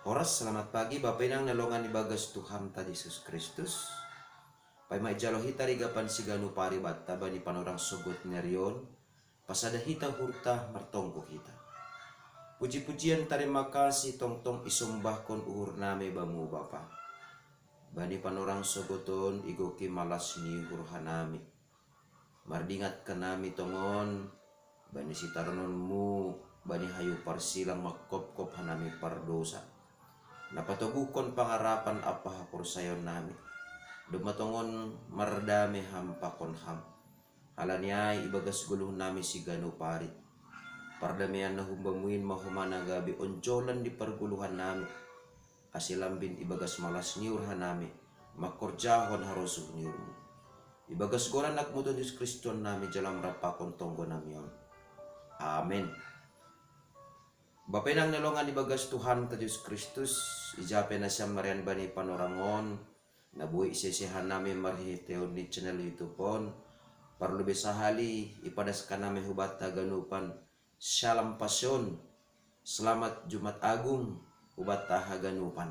Oras, selamat pagi, Bapak Inang nalongan ni bagas Tuhan ta Yesus Kristus. Pay maijalohita rigapan siganu pari batta bani panorang sugot nerion, pasada hita hurta martongko kita. Puji-pujian terima kasih tong-tong isumbah kon uhur name bamu Bapa. Bani panorang sugoton igoki malas ni hurhanami. Mardingat kanami tongon, bani sitarononmu, bani hayu parsilang makop-kop hanami pardosa. Napatugukon pangarapan apa hapor sayon nami. Dumatongon mardame hampakon ham. Halaniay ibagas guluh nami si gano parit. Pardamian na humbamuin mahumana gabi onjolan di perguluhan nami. Asilambin ibagas malas niurhan nami. Makorjahon harosuh niurmu. Ibagas goran nakmuton Diyos Kriston nami jalam rapakon tonggo namion. Amen. Bapak nang nalongan ibagas Tuhan ta Diyos Kristus, ijape na siya marian bani panorangon, nabuhi isisihan namin marhiteon ni channel YouTube pon, parlo besahali ipadas ka namin hubat ganupan, Shalom Pasyon, Selamat Jumat Agung, hubat ganupan.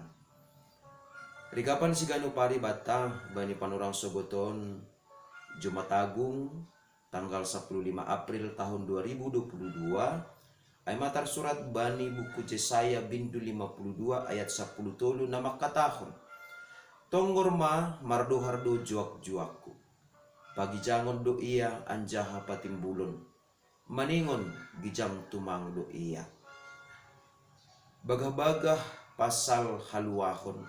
Rigapan si ganupari bata, bani panorang soboton, Jumat Agung, tanggal 15 April tahun 2022, ay matar surat bani buku Yesaya bindu 52 ayat 10 tolu na makatahon. Tonggorma mardo-hardo juak-juakku. Pagijangon do iya anjaha patimbulon. Maningon gijang tumang do iya. Bagah-bagah pasal haluahon.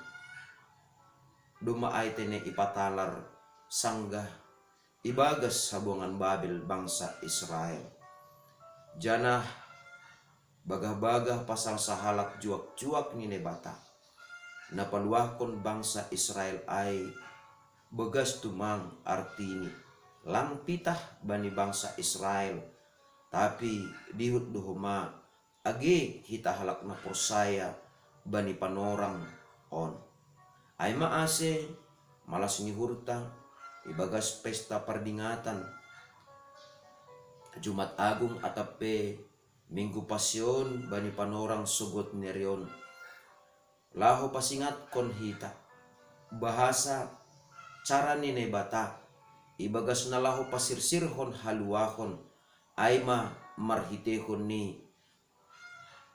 Dumaay tene ipatalar sanggah. Ibagas habungan Babel bangsa Israel. Janah bagah-bagah pasal sahalak juak-juak ni nebata. Napaluahkon bangsa Israel ay begas tumang artini. Lang pitah bani bangsa Israel. Tapi dihut duhuma agi hita halak na porsaya bani panorang on. Ay maase malas ni hurta ibagas pesta pardingatan. Jumat Agung atape Minggu Pasyon bani panorang sugot nerion. Laho pasingat kon hita. Bahasa cara ni nebata. Ibagas na laho pasirsirhon haluahon. Ayma marhitehon ni.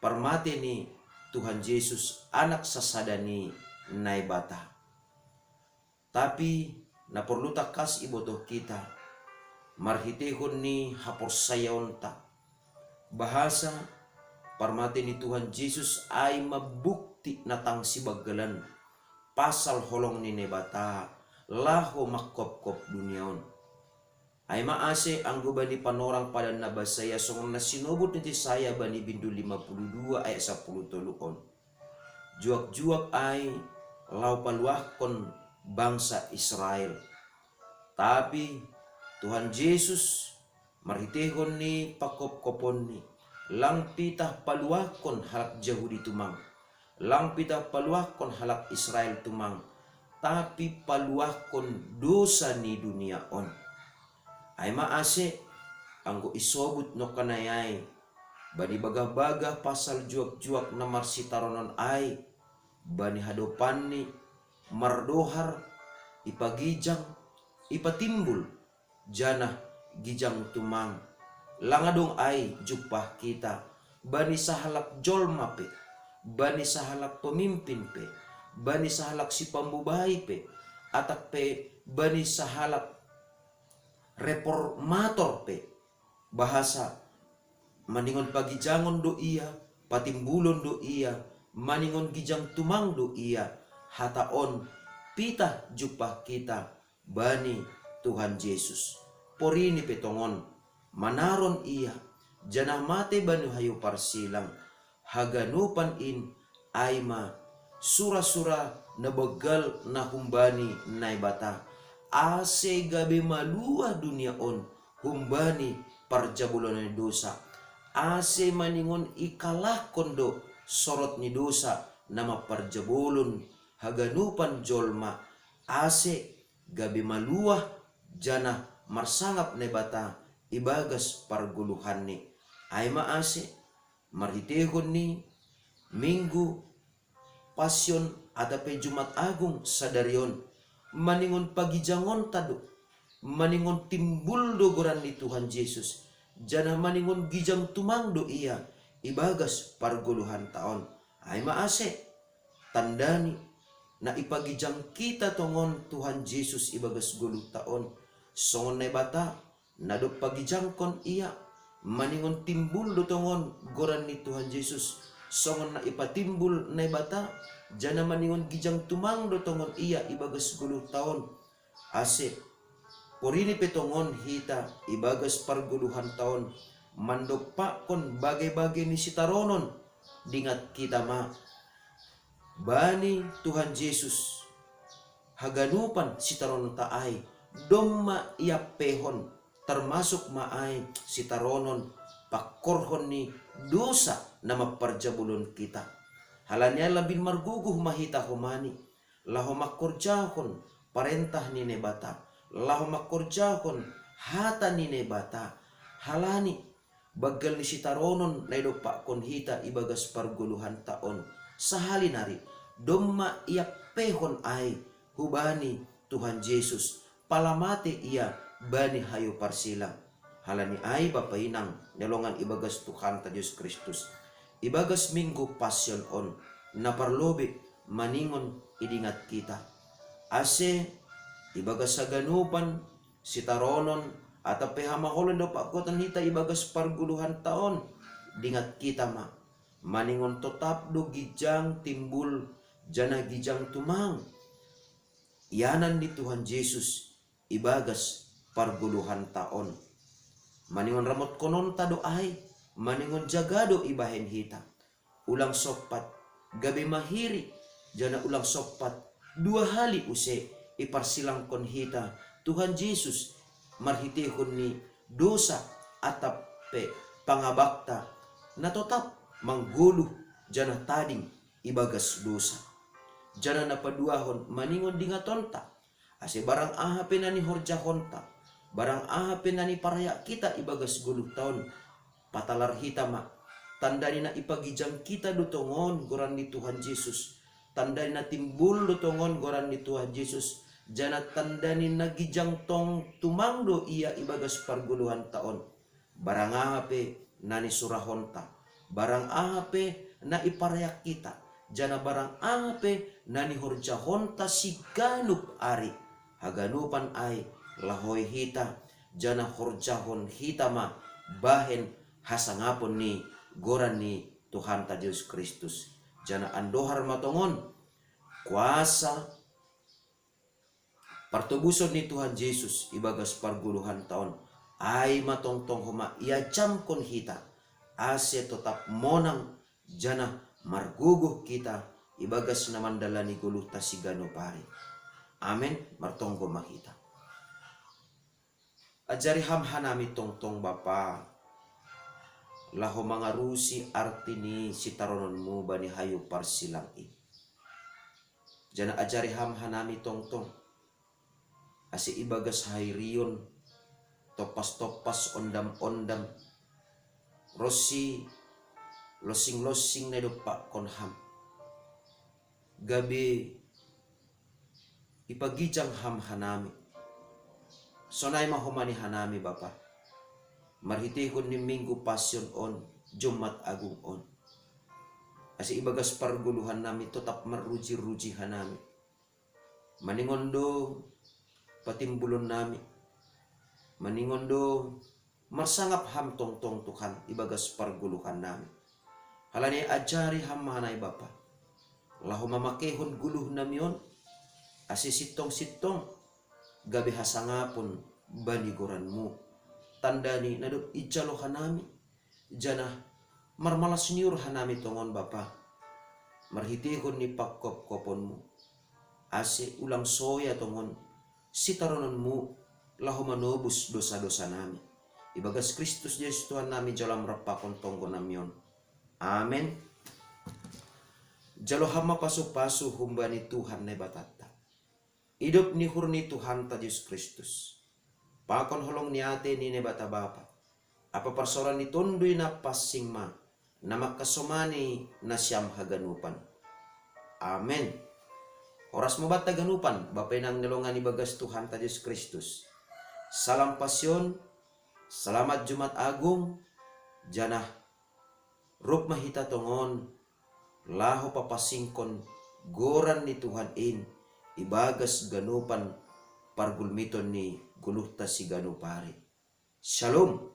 Parmate ni Tuhan Yesus anak sasada ni naibata. Tapi naperlu takas ibotoh kita. Marhitehon ni hapor sayonta. Bahasa parmati ni Tuhan Yesus ay mabukti natang sibagalan pasal holong ni nebata laho makop-kop duniaon. Ay maase ang gubani panorang pada nabasaya song nasinubot ni Yesaya bani bindu 52 ayat 10 tuluon. Juak-juak ay lau paluahkon bangsa Israel. Tapi Tuhan Yesus marhitehon ni pakop-kopon ni. Lang pitah paluakon halak Yahudi tumang. Lang pitah paluakon halak Israel tumang. Tapi paluakon dosa ni dunia on. Ay maase anggo isobut no kanayay. Bani bagah-bagah pasal juak-juak na marsitaronon ay. Bani hadopan ni mardohar ipagijang ipatimbul janah gijang tumang. Langadong ay jupah kita. Bani sahalak jolma pe. Bani sahalak pemimpin pe. Bani sahalak si pambubahay pe. Atak pe bani sahalak reformator pe. Bahasa maningon pagijangon do iya. Patimbulon do iya. Maningon gijang tumang do iya. Hataon pitah jupah kita. Bani Tuhan Yesus. Porini petongon, manaron iya, janah mate banu hayu parsilang, haganupan in, ayma, sura-sura nabagal na humbani naibata, ase gabi malua dunia on, humbani parjabulan ni dosa, ase maningon ikalah kondo, sorot ni dosa, nama parjabulun, haganupan jolma, ase gabi malua, janah marsangap nebata ibagas parguluhan ni. Ay maase marhitehon ni Minggu Pasyon atape Jumat Agung sadarion maningon pagijangon tado maningon timbul do goran ni Tuhan Yesus jana maningon gijang tumangdo ia ibagas parguluhan taon ay maase tandani na ipagijang kita tongon Tuhan Yesus ibagas gulu taon songon na bata nadop pagijangkon ia maningon timbul do tongon goran ni Tuhan Yesus songon na ipatimbul na bata jana maningon gijang tumang do tongon iya ibagas gulu taon ase porini petongon hita ibagas parguluhan taon mandopakon bagai-bagai ni sitaronon dingat kita ma bani Tuhan Yesus haganupan sitaronon taay domma ia pehon termasuk maay sitaronon pakorhon ni dosa na maparjabulon kita halanya labin marguguh mahita humani laho makorjahon parentah ni nebata laho makorjahon hata ni nebata halani bagal ni sitaronon na idopakon hita ibagas parguluhan taon sahali nari domma ia pehon ay hubani Tuhan Yesus palamate ia bani hayo parsilang halani ay bapainang nelongan ibagas Tuhan ta Diyos Kristus ibagas minggu pasyon on na parlobe maningon idingat kita ase ibagas saganupan sitaronon atape hamaholon do pakotan hita ibagas parguluhan taon dingat kita ma maningon tetap do gijang timbul jana gijang tumang ianan ni Tuhan Yesus ibagas parguluhan taon maningon ramot konon tado ay maningon jagado ibahen hita ulang sopat gabi mahiri jana ulang sopat 2 hali use iparsilang kon hita Tuhan Yesus marhitihon ni dosa atape pangabakta na tetap mangguluh jana tading ibagas dosa jana napaduahon maningon dingatonta ase barang ahape na ni horjahonta barang ahape na ni paraya kita ibagas guluh taon patalar hitama tandani na ipagijang kita dutongon goran ni Tuhan Yesus tandani na timbul dutongon goran ni Tuhan Yesus jana tandani na gijang tong tumangdo iya ibagas parguluhan taon barang ahape na ni surahonta barang ahape na iparayak kita jana barang ahape na ni horjahonta siganup ari haganupan ay lahoy hita jana horjahon hitama bahen hasangapon ni goran ni Tuhan ta Diyos Kristus jana andohar matongon kuasa partubuson ni Tuhan Yesus ibagas parguluhan taon ay matongtong huma ia jamkon hita ase tetap monang jana marguguh kita ibagas namandala ni guluh tasigano pari amen martonggo makita ajari hamhanami tongtong Bapa laho mangarusi arti ni sitarononmu bani hayu parsilang i jana ajari hamhanami tongtong ase ibagas hayriyon topas-topas ondam-ondam rosi losing-losing na dopa konham gabi ipagijang hamhanami sonay mahumani hanami Bapa marhitihon ni Minggu Pasyon on Jumat Agung on ase ibagas parguluhan nami tetap maruji-ruji hanami maningondo patimbulon nami maningondo marsangap ham tongtong Tuhan ibagas parguluhan nami halani ajari ham hanay Bapa laho mamakehon guluh namion ase sitong-sitong gabi hasangapon bani goranmu tandani nadop ijalo hanami jana marmalas niur hanami tongon Bapa marhitihon ni pakkop-koponmu ase ulang soya tongon sitarononmu laho manobus dosa-dosa nami ibagas Kristus Yesus Tuhan nami jalam rapakon tonggo namion amen jalo hama pasu-pasu humbani Tuhan ne batata hidup ni hurni Tuhan ta Yesus Kristus pakon holong niate ni nebata Bapa apa persoalan ni tondui na pasing ma na makasomani na siyam haganupan Amen. Oras mo ba't taganupan, bapay ng nilungan ni bagas Tuhan ta Diyos Kristus. Salam pasyon, salamat Jumat Agung, janah, rup mahita tongon, laho papasingkon, goran ni Tuhan ibagas ganupan, pargulmiton ni guluhta si ganupari. Shalom!